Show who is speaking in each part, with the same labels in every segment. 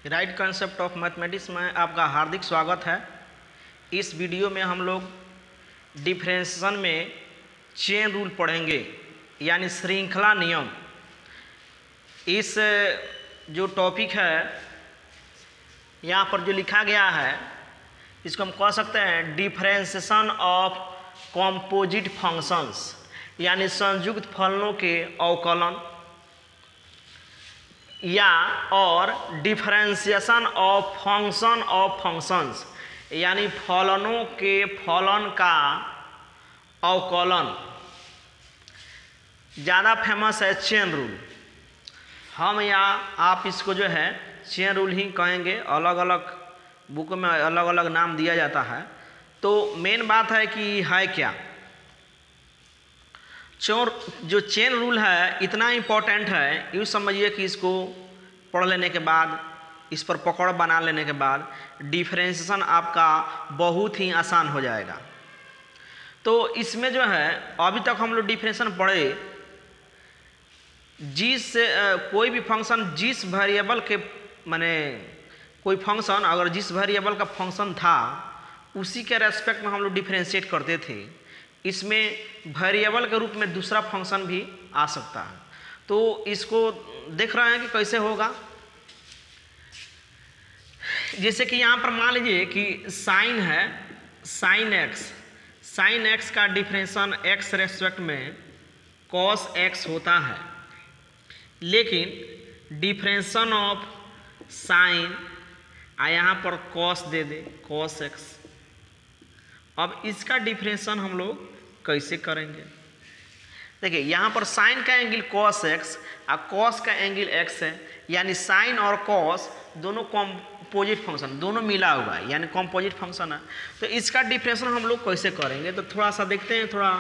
Speaker 1: Right concept of mathematics में आपका हार्दिक स्वागत है। इस वीडियो में हम लोग डिफरेंशिएशन में चेन रूल पढ़ेंगे, यानी श्रृंखला नियम। इस जो टॉपिक है यहाँ पर जो लिखा गया है, इसको हम कह सकते हैं डिफरेंशिएशन ऑफ कंपोजिट फंक्शंस, यानी संयुक्त फलनों के अवकलन, या और differentiation of function of functions, यानी फलनों के फलन का अवकलन। ज़्यादा फेमस है चेन रूल। हम या आप इसको जो है चेन रूल ही कहेंगे, अलग अलग बुक में अलग अलग नाम दिया जाता है। तो मेन बात है कि है क्या जो चेन रूल है, इतना इम्पोर्टेंट है। यूँ समझिए कि इसको पढ़ लेने के बाद, इस पर पकड़ बना लेने के बाद डिफरेंशिएशन आपका बहुत ही आसान हो जाएगा। तो इसमें जो है अभी तक हम लोग डिफरेंशिएशन पढ़े, कोई भी फंक्शन जिस वेरिएबल के माने कोई फंक्शन अगर जिस वेरिएबल का फंक्शन था उसी के रेस्पेक्ट में हम लोग डिफरेंशिएट करते थे। इसमें वेरिएबल के रूप में दूसरा फंक्शन भी आ सकता है। तो इसको देख रहे हैं कि कैसे होगा। जैसे कि यहाँ पर मान लीजिए कि साइन है, साइन एक्स का डिफरेंशिएशन एक्स रेस्पेक्ट में कॉस एक्स होता है, लेकिन डिफरेंशिएशन ऑफ साइन यहाँ पर कॉस दे दे, कॉस एक्स। अब इसका डिफरेंशिएशन हम लोग कैसे करेंगे? देखिए यहाँ पर साइन का एंगल कॉस एक्स और कॉस का एंगल एक्स है, यानी साइन और कॉस दोनों कॉम्पोजिट फंक्शन, दोनों मिला हुआ है, यानी कॉम्पोजिट फंक्शन है। तो इसका डिफरेंशिएशन हम लोग कैसे करेंगे? तो थोड़ा सा देखते हैं, थोड़ा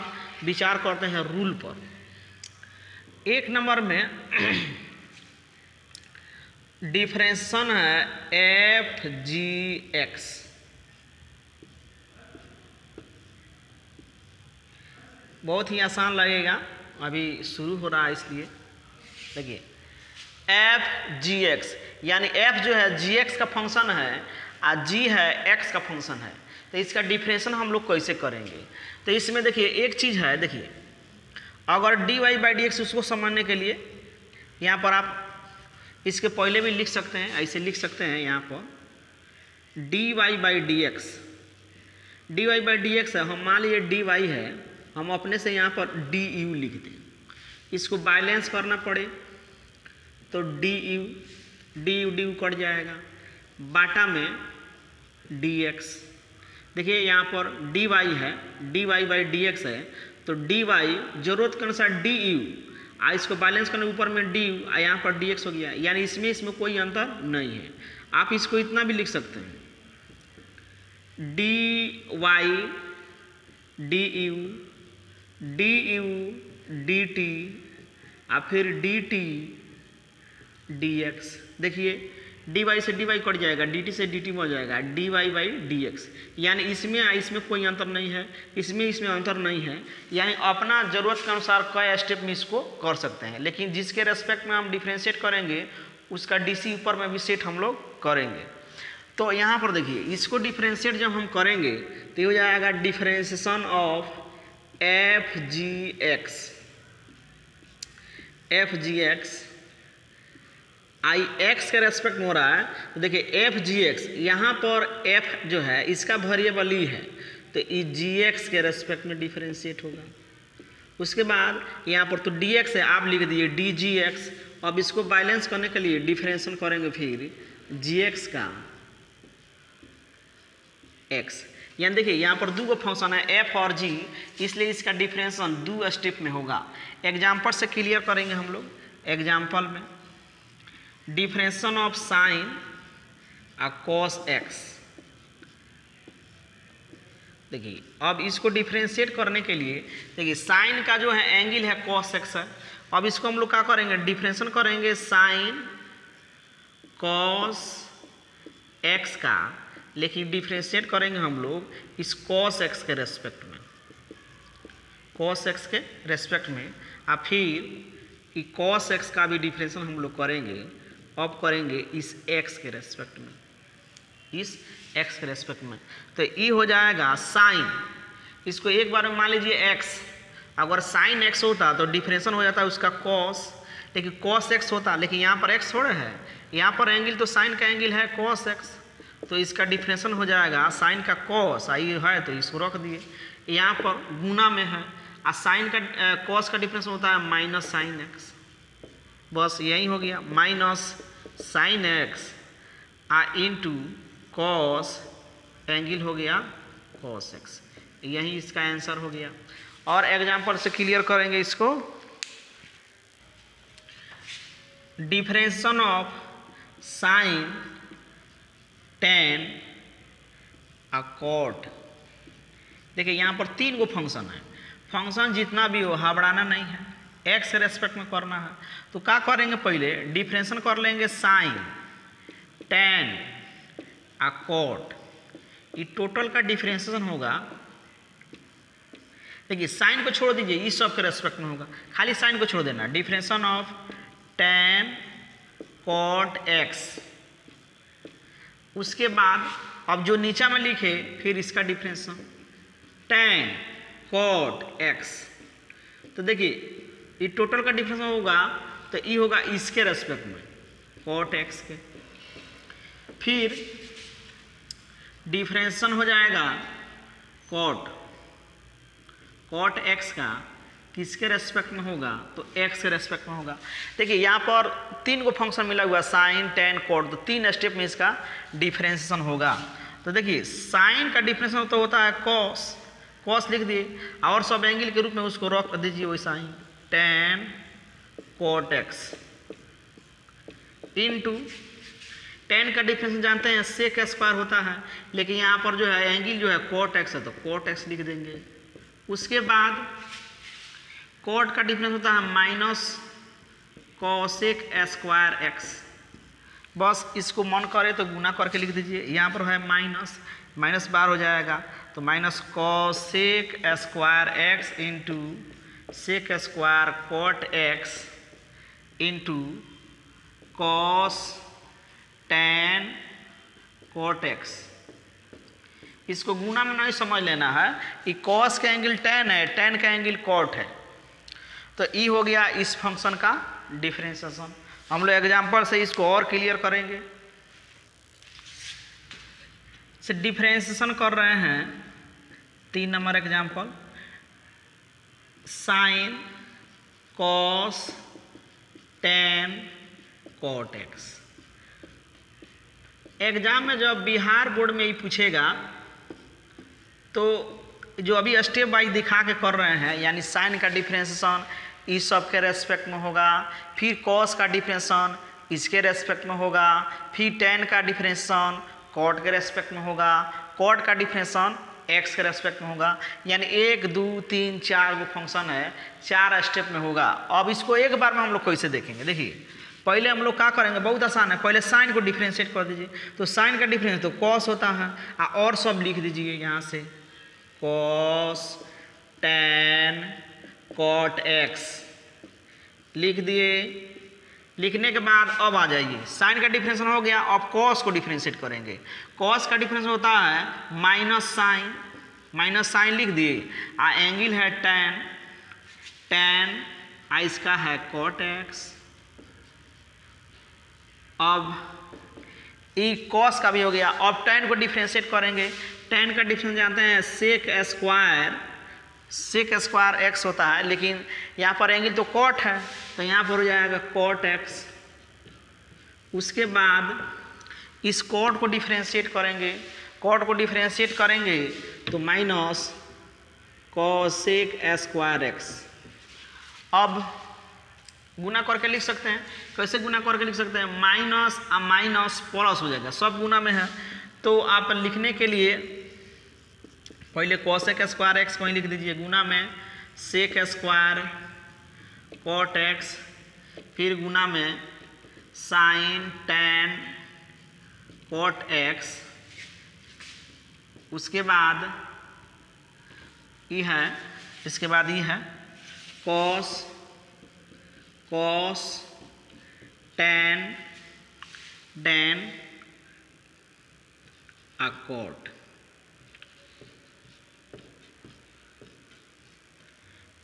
Speaker 1: विचार करते हैं रूल पर। एक नंबर में डिफरेंशिएशन है एफ जी एक्स। बहुत ही आसान लगेगा, अभी शुरू हो रहा है इसलिए। देखिए एफ जी एक्स, यानी एफ जो है जी एक्स का फंक्शन है और जी है एक्स का फंक्शन है। तो इसका डिफरेंशिएशन हम लोग कैसे करेंगे? तो इसमें देखिए एक चीज़ है, देखिए अगर d y by D x, उसको समझने के लिए यहाँ पर आप इसके पहले भी लिख सकते हैं, ऐसे लिख सकते हैं। यहाँ पर d y by D x, d y by D x है, हम मान लीजिए डी वाई है, हम अपने से यहाँ पर डी यू लिख दें। इसको बैलेंस करना पड़े तो डी यू कट जाएगा, बाटा में डी एक्स। देखिए यहाँ पर डी वाई है, d y by D x है, तो डी वाई जरूरत के अनुसार डी यू, इसको बैलेंस करने ऊपर में डी यू, यहाँ पर डी एक्स हो गया, यानी इसमें कोई अंतर नहीं है। आप इसको इतना भी लिख सकते हैं, d y d u d t और फिर डी टी डी एक्स। देखिए डी वाई से डी वाई कट जाएगा, डी टी से डी टी हो जाएगा, d y by D x. यानी इसमें कोई अंतर नहीं है, इसमें अंतर नहीं है, यानी अपना ज़रूरत के अनुसार कई स्टेप में इसको कर सकते हैं। लेकिन जिसके रेस्पेक्ट में हम डिफ्रेंशिएट करेंगे उसका डी सी ऊपर में भी सेट हम लोग करेंगे। तो यहाँ पर देखिए इसको डिफ्रेंशिएट जब हम करेंगे तो हो जाएगा differentiation of F G x I x के रेस्पेक्ट में हो रहा है। तो देखिए एफ जी एक्स, यहाँ पर एफ जो है इसका वेरिएबल ई है, तो ई जी एक्स के रेस्पेक्ट में डिफरेंशिएट होगा। उसके बाद यहाँ पर तो डी एक्स है, आप लिख दिए डी जी एक्स। अब इसको बैलेंस करने के लिए डिफरेंशिएशन करेंगे फिर जी एक्स का एक्स। यानी देखिए यहाँ पर दो फंक्शन है एफ और जी, इसलिए इसका डिफरेंशिएशन दो स्टेप में होगा। एग्जाम्पल से क्लियर करेंगे हम लोग। एग्जाम्पल में डिफरेंशिएशन ऑफ साइन और कॉस एक्स। देखिए अब इसको डिफरेंशिएट करने के लिए देखिए साइन का जो है एंगल है कॉस एक्स है। अब इसको हम लोग क्या करेंगे? डिफरेंशिएशन करेंगे साइन कॉस एक्स का, लेकिन डिफरेंशिएट करेंगे हम लोग इस कॉस एक्स के रेस्पेक्ट में, कॉस एक्स के रेस्पेक्ट में। और फिर कि कॉस एक्स का भी डिफरेंशिएशन हम लोग करेंगे अब करेंगे इस x के रेस्पेक्ट में, इस x के रेस्पेक्ट में। तो ये हो जाएगा साइन, इसको एक बार में मान लीजिए x, अगर साइन x होता तो डिफरेंशियल हो जाता उसका cos, लेकिन cos x होता, लेकिन यहाँ पर x थोड़ा है, यहाँ पर एंगल तो साइन का एंगल है cos x, तो इसका डिफरेंशियल हो जाएगा साइन का cos, आई है तो इसको रख दिए, यहाँ पर गुना में है, और साइन का cos का डिफरेंशियल होता है माइनस साइन x, बस यही हो गया, minus sine x into cos, angle हो गया cos x, यही इसका आंसर हो गया। और एग्जाम्पल से क्लियर करेंगे इसको। Differential of sine tan cot, देखिए यहाँ पर 3 गो फंक्शन है, फंक्शन जितना भी हो हबड़ाना नहीं है, x के रेस्पेक्ट में करना है। तो क्या करेंगे, पहले डिफरेंशियल कर लेंगे साइन टेन कॉट, ये टोटल का डिफरेंशिएशन होगा, देखिए साइन को छोड़ दीजिए, इस सब के रेस्पेक्ट में होगा, खाली साइन को छोड़ देना, differentiation of tan cot x, उसके बाद अब जो नीचा में लिखे फिर इसका डिफरेंशिएशन टेन कॉट x, तो देखिए ये टोटल का डिफरेंशिएशन होगा तो ये होगा इसके रेस्पेक्ट में कॉट x के, फिर डिफरेंशिएशन हो जाएगा कॉट x का, किसके रेस्पेक्ट में होगा, तो x के रेस्पेक्ट में होगा। देखिए यहाँ पर 3 गो फंक्शन मिला हुआ साइन टेन कॉट, तो 3 स्टेप में इसका डिफरेंशिएशन होगा। तो देखिए साइन का डिफरेंशिएशन तो होता है कॉस लिख दिए, और सब एंगल के रूप में उसको रख दीजिए वैसा ही, tan cot x into tan का डिफरेंशिएशन जानते हैं सेक स्क्वायर होता है, लेकिन यहाँ पर जो है एंगल जो है कॉट x है तो कॉट x लिख देंगे। उसके बाद कॉट का डिफरेंस होता है माइनस कॉसेक स्क्वायर x, बस इसको मन करे तो गुना करके लिख दीजिए, यहाँ पर है माइनस बार हो जाएगा, तो minus cosec square x into sec square cot x into cos tan cot x। इसको गुना में नहीं समझ लेना है कि कॉस का एंगल टेन है, टेन का एंगल कॉट है, तो ये हो गया इस फंक्शन का डिफरेंशिएशन। हम लोग एग्जाम्पल से इसको और क्लियर करेंगे। से डिफरेंशिएशन कर रहे हैं 3 number example, sine cos tan cot x। Exam में जब बिहार बोर्ड में ये पूछेगा तो जो अभी स्टेप वाइज दिखा के कर रहे हैं, यानी साइन का डिफरेंशिएशन इस सब के रेस्पेक्ट में होगा, फिर कॉस का डिफरेंशिएशन इसके रेस्पेक्ट में होगा, फिर टेन का डिफरेंशिएशन कॉट के रेस्पेक्ट में होगा, कॉट का डिफरेंशिएशन एक्स के रेस्पेक्ट में होगा, यानी 1 2 3 4 गो फंक्शन है, 4 स्टेप में होगा। अब इसको एक बार में हम लोग कैसे देखेंगे, देखिए पहले हम लोग क्या करेंगे, बहुत आसान है, पहले साइन को डिफरेंशिएट कर दीजिए, तो साइन का डिफरेंस तो कॉस होता है, और सब लिख दीजिए यहाँ से कॉस टेन कॉट एक्स लिख दिए। लिखने के बाद अब आ जाइए, साइन का डिफरेंशिएशन हो गया, अब कॉस को डिफरेंशिएट करेंगे। कॉस का डिफरेंशिएशन होता है माइनस साइन लिख दिए, आ एंगल है टेन आ इसका है कॉट एक्स। अब ई कॉस का भी हो गया, अब टेन को डिफरेंशिएट करेंगे। टेन का डिफरेंस जानते हैं सेक स्क्वायर एक्स होता है, लेकिन यहाँ पर एंगल तो कॉट है, तो यहाँ पर हो जाएगा कॉट एक्स। उसके बाद इस कॉट को डिफरेंशिएट करेंगे, कॉट को डिफरेंशिएट करेंगे तो माइनस कॉसेक स्क्वायर एक्स। अब गुना करके लिख सकते हैं, कैसे गुना करके लिख सकते हैं, माइनस आ माइनस प्लस हो जाएगा, सब गुना में है। तो आप लिखने के लिए पहले कॉसेक स्क्वायर एक्स को ही लिख दीजिए, गुना में सेक स्क्वायर कॉट एक्स, फिर गुना में साइन टेन कॉट एक्स। उसके बाद ये है, इसके बाद ये है cos tan than a cot।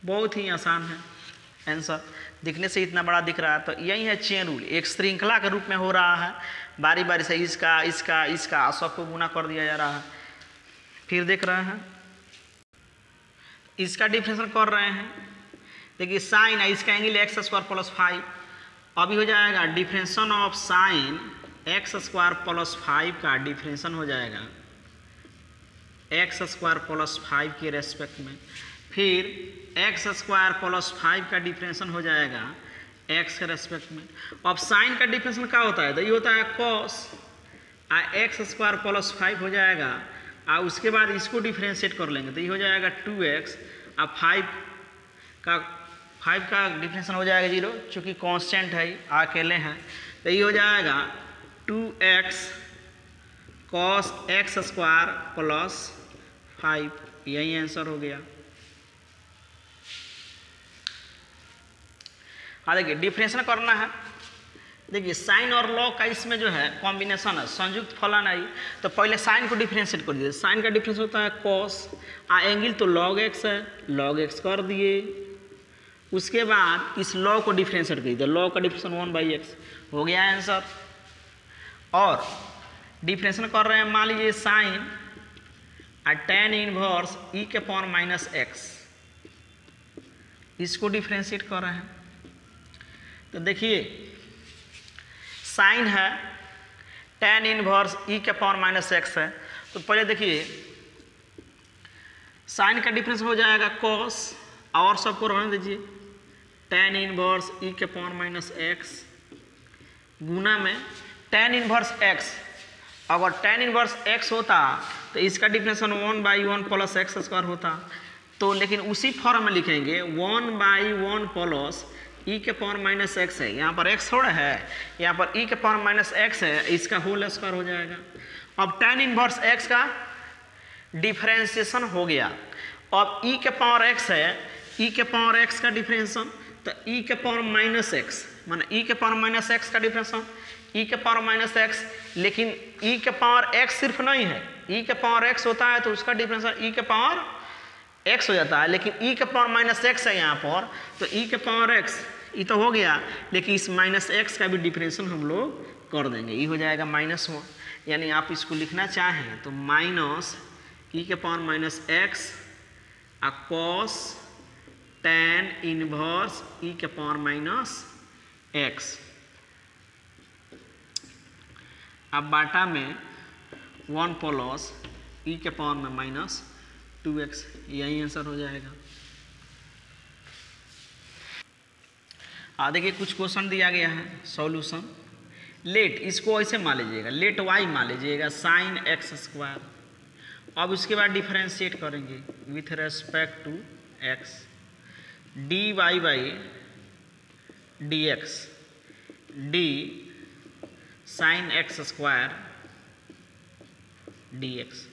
Speaker 1: बहुत ही आसान है आंसर, दिखने से इतना बड़ा दिख रहा है। तो यही है चेन रूल, एक श्रृंखला के रूप में हो रहा है, बारी बारी से इसका इसका इसका सबको गुना कर दिया जा रहा है। फिर देख रहे हैं इसका डिफरेंशियल कर रहे हैं, देखिए साइन है, इसका एंगल एक्स स्क्वायर प्लस 5, अभी हो जाएगा differential of sign x square plus 5 का डिफरेंशियल हो जाएगा एक्स स्क्वायर प्लस 5 के रेस्पेक्ट में। फिर एक्स स्क्वायर प्लस 5 का डिफरेंशियल हो जाएगा एक्स के रेस्पेक्ट में। अब साइन का डिफरेंशियल क्या होता है, तो ये होता है कॉस एक्स स्क्वायर प्लस 5 हो जाएगा, और उसके बाद इसको डिफरेंशिएट कर लेंगे तो ये हो जाएगा 2x, और 5 का डिफरेंशियल हो जाएगा 0, चूँकि कांस्टेंट है अकेले हैं, तो ये हो जाएगा 2x cos x square plus 5, यही आंसर हो गया। हाँ देखिए डिफरेंशियल करना है, देखिए साइन और लॉग का इसमें जो है कॉम्बिनेशन है, संयुक्त फलन है, तो पहले साइन को डिफरेंशिएट कर दिए। साइन का डिफरेंस होता है कॉस, एंगल तो लॉग एक्स है, लॉग एक्स कर दिए, उसके बाद इस लॉग को डिफरेंशिएट कर दिया, लॉग का डिफरेंशियल 1/x हो गया आंसर। और डिफरेंशियल कर रहे हैं, मान लीजिए साइन tan इनवर्स e के पावर माइनस x, इसको डिफरेंशिएट कर रहे हैं। तो देखिए साइन है tan इनवर्स e के पावर माइनस x है, तो पहले देखिए साइन का डिफरेंस हो जाएगा cos, और सबको रहने दीजिए tan इनवर्स e के पावर माइनस x गुना में tan इनवर्स x। अगर tan इनवर्स x होता तो इसका डिफरेंशियल 1/1 प्लस एक्स स्क्वायर होता, तो लेकिन उसी फॉर्म में लिखेंगे 1/1 प्लस e के पावर माइनस एक्स है, यहाँ पर x थोड़ा है, यहाँ पर e के पावर माइनस एक्स है, इसका होल स्क्वायर हो जाएगा। अब tan इनवर्स x का डिफरेंशिएशन हो गया, अब e के पावर x है, e के पावर x का डिफरेंशिएशन, तो e के पावर माइनस एक्स माने e के पावर माइनस एक्स का डिफरेंशिएशन, e के पावर माइनस एक्स, लेकिन e के पावर x सिर्फ नहीं है, e के पावर x होता है तो उसका डिफरेंशिएशन e के पावर x हो जाता है, लेकिन e के पावर माइनस एक्स है यहाँ पर, तो e के पावर x ये तो हो गया, लेकिन इस माइनस एक्स का भी डिफरेंशियल हम लोग कर देंगे, ये हो जाएगा -1। यानी आप इसको लिखना चाहें तो माइनस e के power minus x cos tan inverse e के पावर माइनस एक्स, अब बाटा में 1 प्लस e के पावर में माइनस 2x, यही आंसर हो जाएगा। देखिए कुछ क्वेश्चन दिया गया है सॉल्यूशन, लेट इसको ऐसे मान लीजिएगा, लेट y मान लीजिएगा साइन एक्स स्क्वायर, अब उसके बाद डिफरेंशिएट करेंगे with respect to x, dy by D x, d sine x square d x.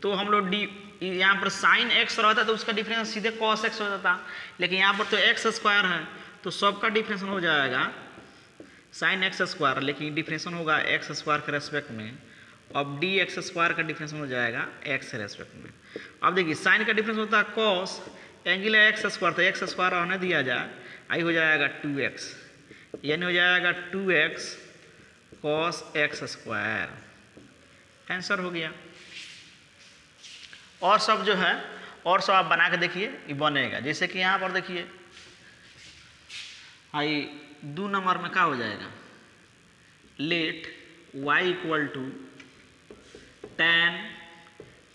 Speaker 1: तो हम लोग डी यहाँ पर साइन एक्स रहता तो उसका डिफरेंस सीधे कॉस एक्स हो जाता, लेकिन यहाँ पर तो एक्स स्क्वायर है तो सबका डिफरेंशियल हो जाएगा साइन एक्स स्क्वायर, लेकिन डिफरेंशियल होगा एक्स स्क्वायर के रेस्पेक्ट में। अब डी एक्स स्क्वायर का डिफरेंशियल हो जाएगा एक्स के रेस्पेक्ट में। अब देखिए साइन का डिफरेंस होता है कॉस, एंगल है एक्स स्क्वायर, तो एक्स स्क्वायर रहने दिया जाए, आई हो जाएगा 2x, यानी हो जाएगा 2x cos x square, answer हो गया। और सब जो है और सब आप बना के देखिए ये बनेगा, जैसे कि यहाँ पर देखिए आई 2 नंबर में क्या हो जाएगा, let y equal to tan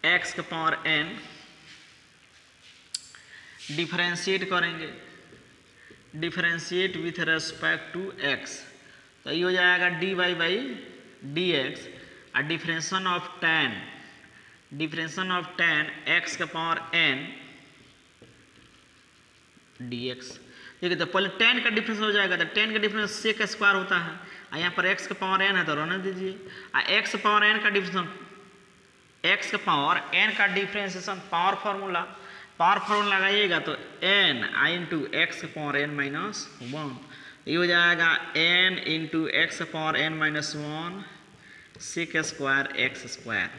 Speaker 1: x के पावर n, डिफरेंशिएट करेंगे, differentiate with respect to x, तो ये हो जाएगा dy बाई डी एक्स, और डिफरेंशिएशन ऑफ tan x के पावर n dx। देखिए तो पहले tan का डिफरेंस हो जाएगा, तो tan का डिफरेंस sec स्क्वायर होता है, और यहाँ पर x के पावर n है तो रहने दीजिए, और x के पावर n का डिफरेंस, x के पावर n का डिफरेंशिएशन पावर फार्मूला लगाइएगा तो n इंटू एक्स के पावर n माइनस 1, ये हो जाएगा n into x power n minus 1 sec square x square.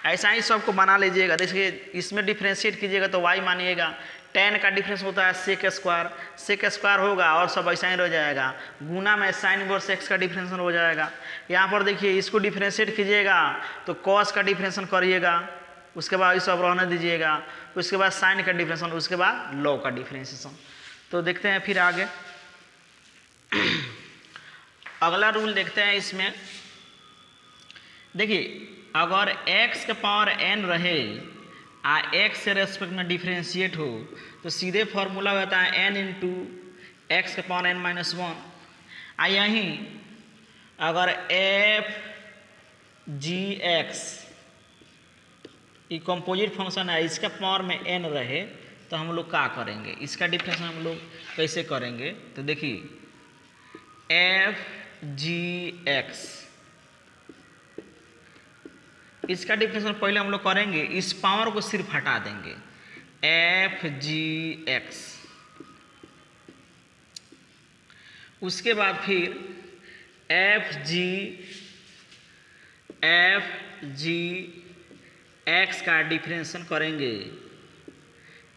Speaker 1: ऐसा ही सबको बना लीजिएगा। देखिए इसमें डिफ्रेंशिएट कीजिएगा तो y मानिएगा, tan का डिफरेंस होता है सेक स्क्वायर होगा और सब ऐसा ही रह जाएगा। गुना में साइन इनवर्स x का डिफरेंशिएशन हो जाएगा। यहाँ पर देखिए इसको डिफ्रेंशिएट कीजिएगा तो cos का डिफरेंशिएशन करिएगा, उसके बाद ये सब रहने दीजिएगा, उसके बाद साइन का डिफरेंशिएशन, उसके बाद log का डिफरेंशिएशन। तो देखते हैं फिर आगे अगला रूल देखते हैं। इसमें देखिए अगर x के पावर n रहे आ x से रेस्पेक्ट में डिफ्रेंशिएट हो तो सीधे फॉर्मूला होता है n इंटू एक्स के पावर n माइनस 1। आ यहीं अगर एफ जी एक्स ये कंपोजिट फंक्शन है, इसका पावर में n रहे तो हम लोग क्या करेंगे, इसका डिफरेंस हम लोग कैसे करेंगे। तो देखिए एफ जी एक्स इसका डिफरेंशिएशन पहले हम लोग करेंगे, इस पावर को सिर्फ हटा देंगे, एफ जी एक्स। उसके बाद फिर एफ जी एक्स का डिफरेंशिएशन करेंगे,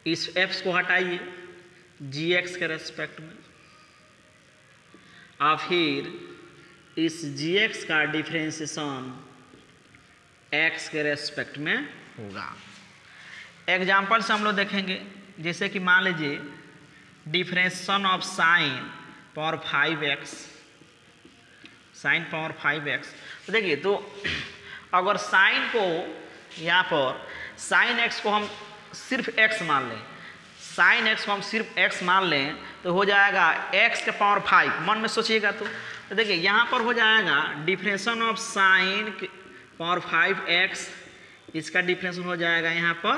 Speaker 1: इस एफ को हटाइए जी एक्स के रेस्पेक्ट में, और फिर इस जी एक्स का डिफरेंशिएशन x के रेस्पेक्ट में होगा। एग्जाम्पल से हम लोग देखेंगे, जैसे कि मान लीजिए differentiation of sine power 5x, sine power 5x। तो देखिए तो अगर साइन को यहाँ पर साइन x को हम सिर्फ x मान लें, साइन x को हम सिर्फ x मान लें तो हो जाएगा x के पावर 5। मन में सोचिएगा तो देखिए यहाँ पर हो जाएगा differentiation of sine power 5x, इसका डिफरेंशिएशन हो जाएगा यहाँ पर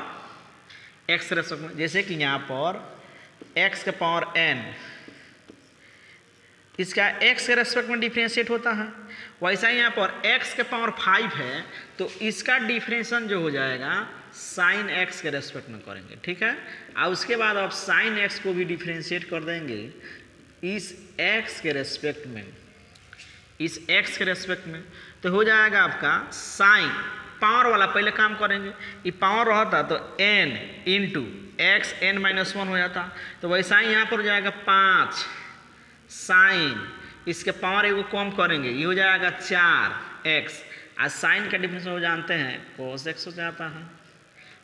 Speaker 1: x रेस्पेक्ट में। जैसे कि यहाँ पर x के पावर n इसका x के रेस्पेक्ट में डिफरेंशिएट होता है, वैसा ही यहाँ पर x के पावर 5 है तो इसका डिफरेंशिएशन जो हो जाएगा साइन x के रेस्पेक्ट में करेंगे, ठीक है। और उसके बाद आप साइन x को भी डिफरेंशिएट कर देंगे इस x के रेस्पेक्ट में, इस x के रेस्पेक्ट में, तो हो जाएगा आपका साइन पावर वाला पहले काम करेंगे। ये पावर रहता तो n into x n minus 1 हो जाता, तो वैसा ही यहाँ पर हो जाएगा 5 साइन, इसके पावर एगो कम करेंगे, ये हो जाएगा 4x, और साइन का डिफरेंस हो जानते हैं cos x हो जाता है।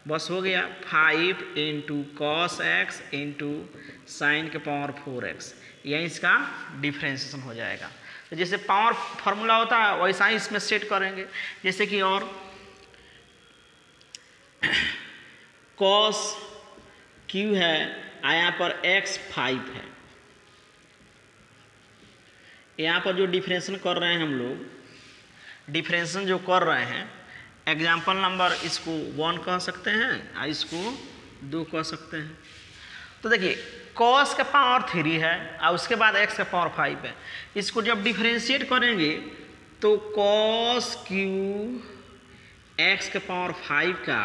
Speaker 1: बस हो गया 5 into cos x into sine के पावर 4x, यही इसका डिफरेंशिएशन हो जाएगा। तो जैसे पावर फार्मूला होता है वैसा ही इसमें सेट करेंगे। जैसे कि और cos q है, यहाँ पर x 5 है, यहाँ पर जो डिफरेंशिएशन कर रहे हैं हम लोग, डिफरेंशिएशन जो कर रहे हैं, एग्जाम्पल नंबर इसको 1 कह सकते हैं और इसको 2 कह सकते हैं। तो देखिए cos का पावर 3 है और उसके बाद x का पावर 5 है, इसको जब डिफरेंशिएट करेंगे तो cos q x के पावर 5 का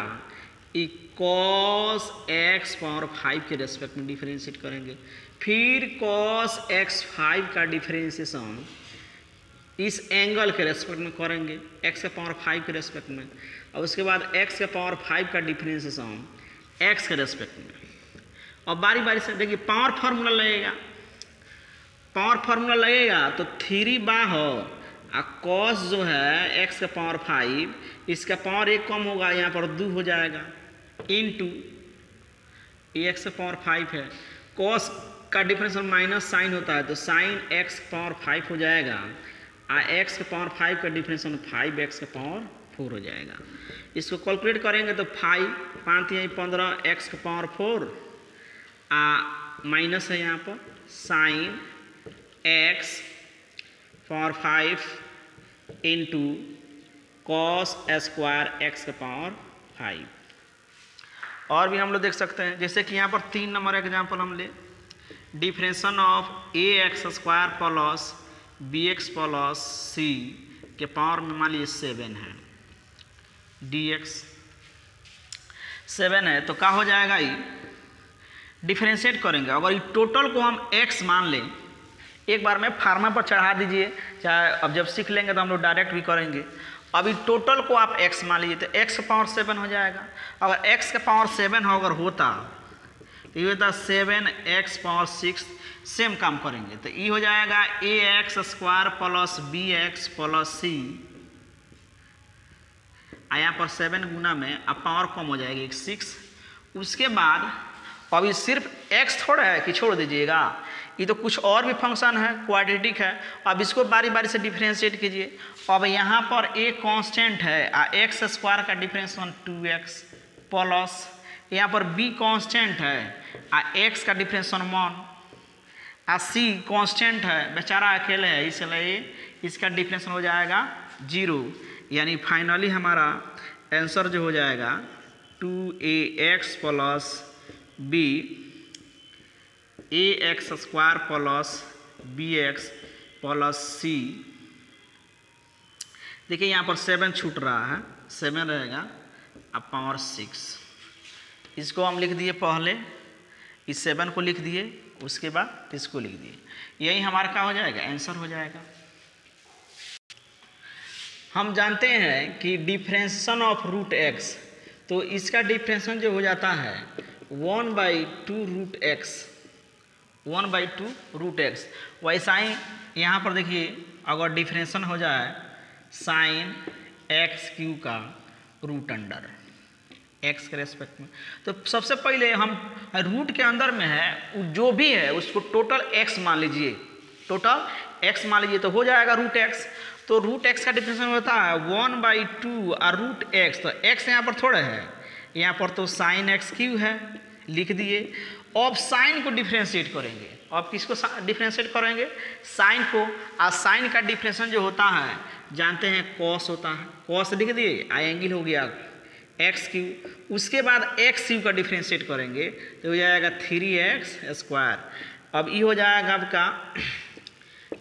Speaker 1: cos x पावर 5 के रेस्पेक्ट में डिफरेंशिएट करेंगे, फिर cos x 5 का डिफरेंशिएशन इस एंगल के रेस्पेक्ट में करेंगे x के पावर 5 के रेस्पेक्ट में, और उसके बाद x के पावर 5 का डिफरेंशिएशन x के रेस्पेक्ट में। और बारी बारी से देखिए पावर फार्मूला लगेगा, पावर फार्मूला लगेगा तो 3 बाहर और cos जो है x का पावर 5, इसका पावर 1 कम होगा, यहाँ पर 2 हो जाएगा, इंटू x का पावर 5 है, cos का डिफरेंशियल माइनस साइन होता है तो साइन x पावर 5 हो जाएगा, और x के पावर 5 का डिफरेंशियल 5x के पावर 4 हो जाएगा। इसको कैलकुलेट करेंगे तो 5 यहीं 15 x के पावर 4 माइनस है यहाँ पर sine x power 5 into cos square x के पावर 5। और भी हम लोग देख सकते हैं, जैसे कि यहाँ पर 3 नंबर एग्जाम्पल हम ले, differentiation of ax square plus bx plus c के पावर में मान लीजिए 7 है, dx 7 है, तो क्या हो जाएगा, ये डिफरेंशिएट करेंगे। अगर ये टोटल को हम x मान लें एक बार में फार्मा पर चढ़ा दीजिए, चाहे अब जब सीख लेंगे तो हम लोग डायरेक्ट भी करेंगे। अभी टोटल को आप x मान लीजिए, तो x का पावर 7 हो जाएगा। अगर x का पावर 7 अगर होता तो ये होता 7x पावर 6, सेम काम करेंगे तो ये हो जाएगा ax square plus bx plus c, यहाँ पर 7 गुना में अब पावर कम हो जाएगी 6। उसके बाद अभी सिर्फ x थोड़ा है कि छोड़ दीजिएगा, ये तो कुछ और भी फंक्शन है, क्वाड्रेटिक है। अब इसको बारी बारी से डिफ्रेंशिएट कीजिए। अब यहाँ पर a कांस्टेंट है, x स्क्वायर का डिफ्रेंशिएशन 2x प्लस यहाँ पर b कांस्टेंट है, x का डिफ्रेंशिएशन 1, c कांस्टेंट है, बेचारा अकेले है इसलिए इसका डिफ्रेंशिएशन हो जाएगा 0। यानी फाइनली हमारा आंसर जो हो जाएगा 2ax plus b, ax square plus bx plus c। देखिए यहाँ पर 7 छूट रहा है, 7 रहेगा अब पावर 6। इसको हम लिख दिए, पहले इस 7 को लिख दिए, उसके बाद इसको लिख दिए, यही हमारा क्या हो जाएगा, आंसर हो जाएगा। हम जानते हैं कि डिफ्रेंशिएशन ऑफ रूट x, तो इसका डिफ्रेंशिएशन जो हो जाता है 1/2 रूट x, 1/2 रूट x। वैसा ही यहाँ पर देखिए अगर डिफ्रेंशिएशन हो जाए साइन x³ का रूट अंडर x के रेस्पेक्ट में, तो सबसे पहले हम रूट के अंदर में है जो भी है उसको टोटल x मान लीजिए, टोटल x मान लीजिए तो हो जाएगा रूट x। तो रूट x का डिफ्रेंशिएशन होता है 1/2 और रूट x, तो x यहाँ पर थोड़ा है, यहाँ पर तो साइन x³ है, लिख दिए। अब साइन को डिफ्रेंशिएट करेंगे, अब किसको डिफ्रेंशिएट करेंगे, साइन को। और साइन का डिफ्रेंशिएशन जो होता है जानते हैं कॉस होता है, कॉस लिख दिए, एंगल हो गया x³। उसके बाद x³ का डिफ्रेंशिएट करेंगे तो हो जाएगा 3x स्क्वायर। अब ये हो जाएगा आपका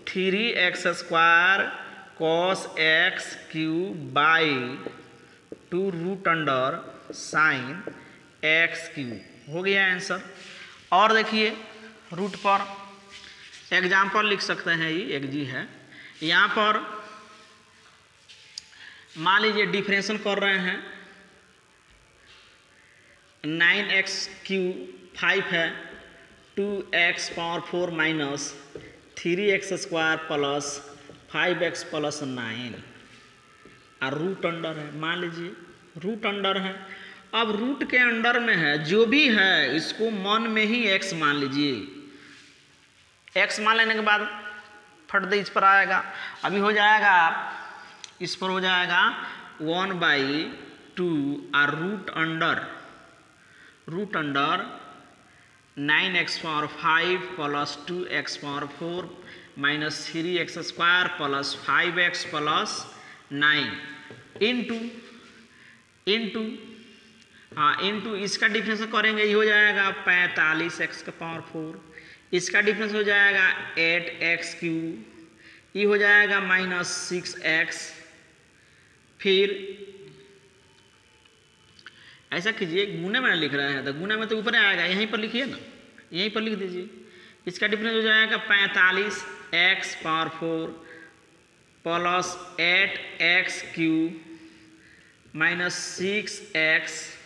Speaker 1: 3x square cos x³ by 2 root under sine x³ हो गया आंसर। और देखिए रूट पर एग्जाम्पल लिख सकते हैं, ये एक जी है, यहाँ पर मान लीजिए डिफ्रेंशिएशन कर रहे हैं 9x³ 5 है, 2x power 4 minus 3x square plus 5x plus 9 और रूट अंडर है, मान लीजिए रूट अंडर है। अब रूट के अंडर में है जो भी है इसको मन में ही x मान लीजिए, x मान लेने के बाद फट दे इस पर आएगा। अभी हो जाएगा इस पर हो जाएगा 1/2 और root under 9x power 5 plus 2x power 4 minus 3x square plus 5x plus 9 into इसका डिफरेंस करेंगे, ये हो जाएगा 45x का पावर 4, इसका डिफरेंस हो जाएगा 8x³, ये हो जाएगा माइनस 6x। फिर ऐसा कीजिए, गुने में लिख रहे हैं तो गुने में तो ऊपर आएगा, यहीं पर लिखिए ना, यहीं पर लिख दीजिए। इसका डिफरेंस हो जाएगा 45x power 4 plus 8x³ minus 6x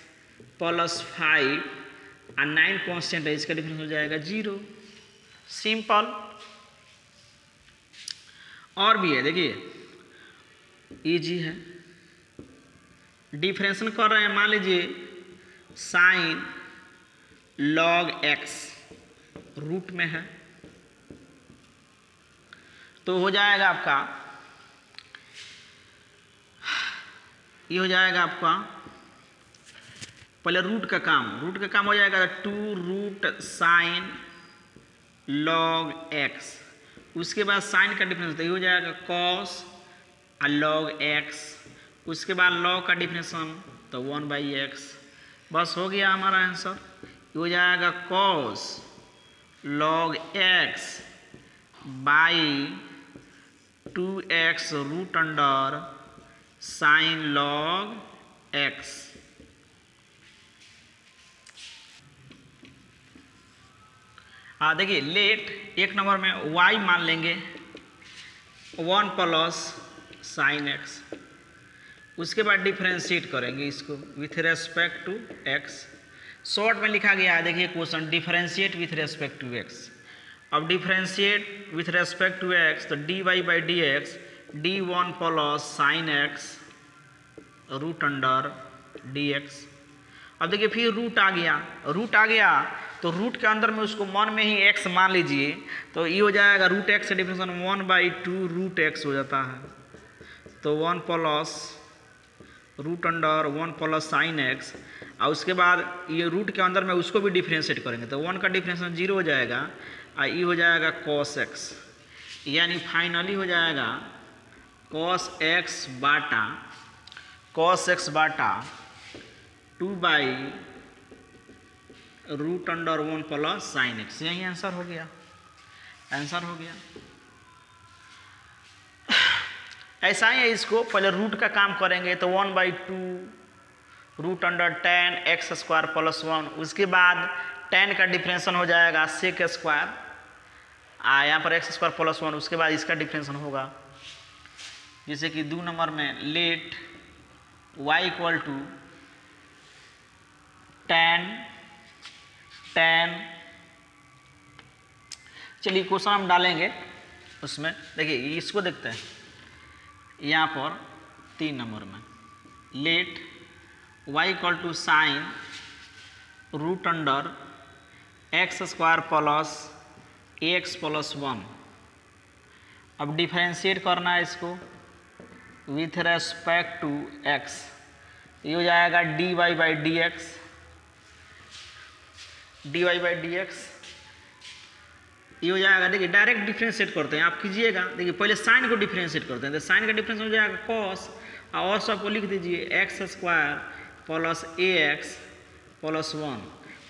Speaker 1: plus 5 और 9 कांस्टेंट है, इसका डिफरेंस हो जाएगा 0। सिंपल। और भी है, देखिए इजी है, डिफरेंशिएशन कर रहे हैं, मान लीजिए साइन लॉग x रूट में है तो हो जाएगा आपका, ये हो जाएगा आपका पहले रूट का काम हो जाएगा 2 रूट साइन लॉग x, उसके बाद साइन का डिफरेंस तो ये हो जाएगा कॉस और लॉग x, उसके बाद लॉग का डिफरेंशन तो 1/x। बस हो गया हमारा आंसर, ये हो जाएगा cos log x by 2x root under sine log x। हाँ देखिए, लेट एक नंबर में y मान लेंगे 1 प्लस साइन एक्स, उसके बाद डिफ्रेंशिएट करेंगे इसको with respect to x। Short में लिखा गया है, देखिए question, differentiate with respect to x। अब differentiate with respect to x तो dy by D x d1 plus sine x root under dx। अब देखिए फिर रूट आ गया तो रूट के अंदर में उसको मन में ही x मान लीजिए, तो ये हो जाएगा रूट एक्स से डिफ्रेंशन 1/2 रूट एक्स हो जाता है, तो 1 plus root under 1 plus sine x. और उसके बाद ये रूट के अंदर में उसको भी डिफ्रेंशिएट करेंगे तो 1 का डिफ्रेंशिएशन 0 हो जाएगा और ये हो जाएगा कॉस एक्स, यानी फाइनली हो जाएगा कॉस एक्स बाटा 2/√1 प्लस साइन एक्स। यही आंसर हो गया, ऐसा ही है। इसको पहले रूट का काम करेंगे तो 1/2√tan x स्क्वायर प्लस 1, उसके बाद tan का डिफ्रेंशन हो जाएगा सेक स्क्वायर, यहाँ पर x स्क्वायर प्लस 1, उसके बाद इसका डिफ्रेंशन होगा। जैसे कि 2 नंबर में let y equal to tan, चलिए क्वेश्चन हम डालेंगे उसमें। देखिए इसको देखते हैं, यहाँ पर 3 नंबर में let y equal to sine root under x square plus ax plus 1। अब डिफरेंशिएट करना है इसको विथ रेस्पेक्ट टू x, ये हो जाएगा dy बाई डी एक्स, ये हो जाएगा। देखिए डायरेक्ट डिफरेंशिएट करते हैं, आप कीजिएगा। देखिए पहले साइन को डिफरेंशिएट करते हैं, तो साइन का डिफरेंस हो जाएगा कॉस, और सबको लिख दीजिए x square plus ax plus 1।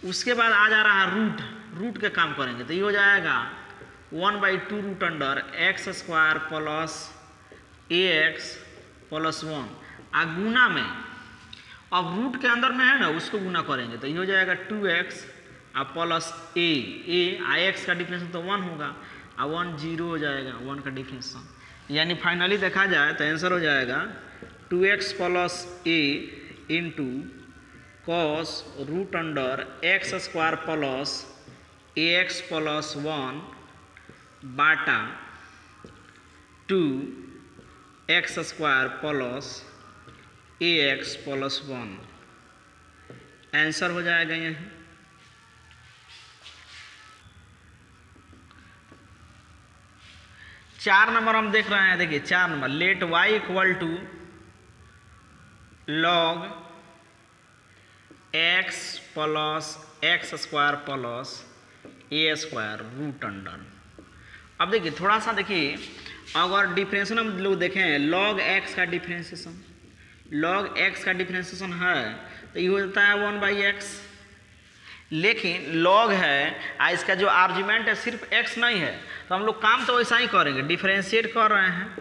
Speaker 1: उसके बाद आ जा रहा है रूट के काम करेंगे तो ये हो जाएगा 1/2 root under x square plus ax plus 1। आ गुना में अब रूट के अंदर में है ना, उसको गुना करेंगे तो ये हो जाएगा 2x और प्लस a x का डिफरेंस तो 1 होगा और 1 0 हो जाएगा, 1 का डिफरेंस। यानी फाइनली देखा जाए तो आंसर हो जाएगा 2x plus a into cos root under x square plus ax plus 1 बाटा 2x square plus ax plus 1। Answer हो जाएगा यही। चार नंबर हम देख रहे हैं, देखिए 4 number let y equal to log x plus x square plus a square root under. अब देखिए थोड़ा सा देखिए, अगर डिफरेंशिएशन हम लोग देखें log x का डिफरेंशिएशन है तो ये हो जाता है 1/x, लेकिन log है इसका जो आर्ग्यूमेंट है सिर्फ x नहीं है, तो हम लोग काम तो वैसा ही करेंगे, डिफरेंशिएट कर रहे हैं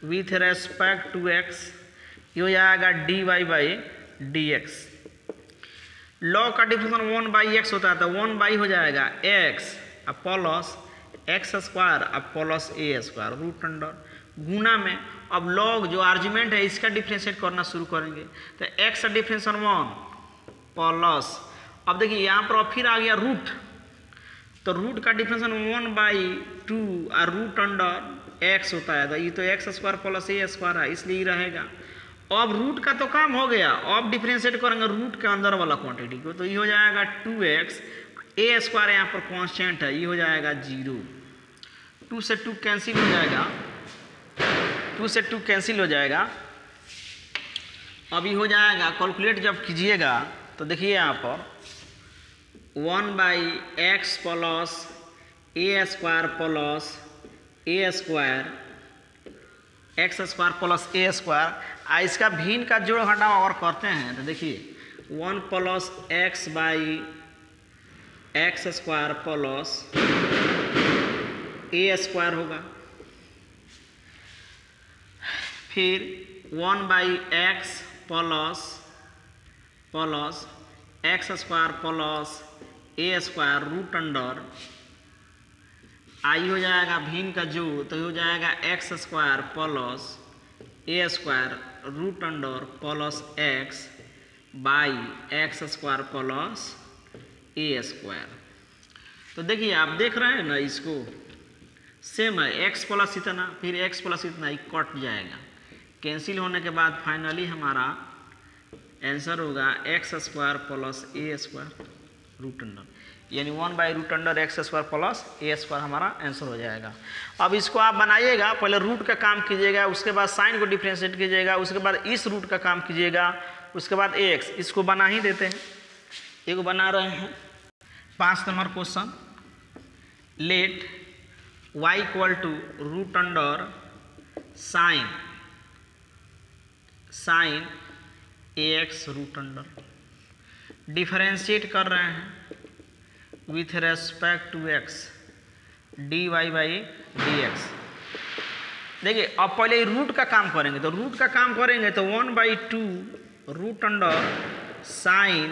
Speaker 1: विथ रेस्पेक्ट टू x, ये हो जाएगा dy by D X. log का डिफरेंशिएशन 1/x होता है तो 1/ हो जाएगा x plus x square plus a square root under गुना में। अब log जो आर्ग्यूमेंट है इसका डिफरेंशिएट करना शुरू करेंगे तो x का डिफरेंशिएशन 1 प्लस, अब देखिए यहाँ पर फिर आ गया रूट, तो रूट का डिफरेंशिएशन 1/2 और रूट अंडर x होता है, तो ये तो x square plus a square है इसलिए ही रहेगा। अब रूट का तो काम हो गया, अब डिफरेंशिएट करेंगे रूट के अंदर वाला क्वांटिटी को, तो ये हो जाएगा 2x, a स्क्वायर यहाँ पर कांस्टेंट है, ये हो जाएगा 0, 2 से 2 कैंसिल हो जाएगा, अब ये हो जाएगा। कैलकुलेट जब कीजिएगा तो देखिए यहाँ पर 1/x plus a square plus a square x square plus a square, इसका भिन्न का जोड़ घटाव अगर करते हैं तो देखिए 1 plus x by x square plus a square होगा, फिर 1/x plus x square plus A square root under आई हो जाएगा भिन्न का जो, तो हो जाएगा X square plus A square root under plus X by X square plus A square. तो देखिए आप देख रहे हैं ना, इसको सेम है, एक्स प्लस इतना फिर एक्स प्लस इतना, ये कट जाएगा, कैंसिल होने के बाद फाइनली हमारा आंसर होगा x square plus A square root under, यानी 1/√अंडर x square plus A square हमारा आंसर हो जाएगा। अब इसको आप बनाइएगा, पहले रूट का काम कीजिएगा, उसके बाद साइन को डिफ्रेंशिएट कीजिएगा, उसके बाद इस रूट का काम कीजिएगा, उसके बाद एक्स, इसको बना ही देते हैं, एक बना रहे हैं। 5 number question, let y equal to root under sine ax root under differentiate कर रहे हैं with respect to x dy/dx। देखिए अब पहले रूट का काम करेंगे, तो रूट का काम करेंगे तो 1/2 root under sine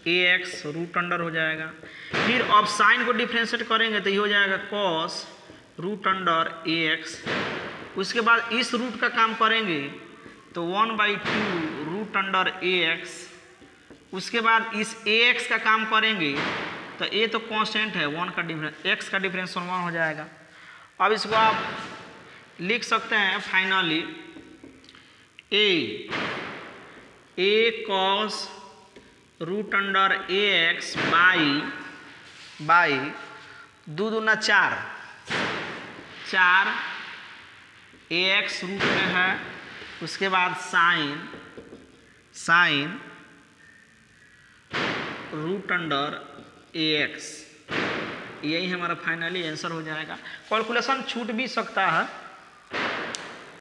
Speaker 1: ax root under हो जाएगा। फिर अब साइन को डिफ्रेंशिएट करेंगे तो ये हो जाएगा कॉस रूट अंडर ax। उसके बाद इस रूट का काम करेंगे तो 1/2 रूट अंडर ax। उसके बाद इस ax का काम करेंगे तो a तो कांस्टेंट है, 1 का डिफरेंस, x का डिफरेंस 1 हो जाएगा। अब इसको आप लिख सकते हैं finally a cos root under ax by 2 दूना 4 ax रूट में है, उसके बाद साइन रूट अंडर ax, यही हमारा फाइनली आंसर हो जाएगा। कैलकुलेशन छूट भी सकता है,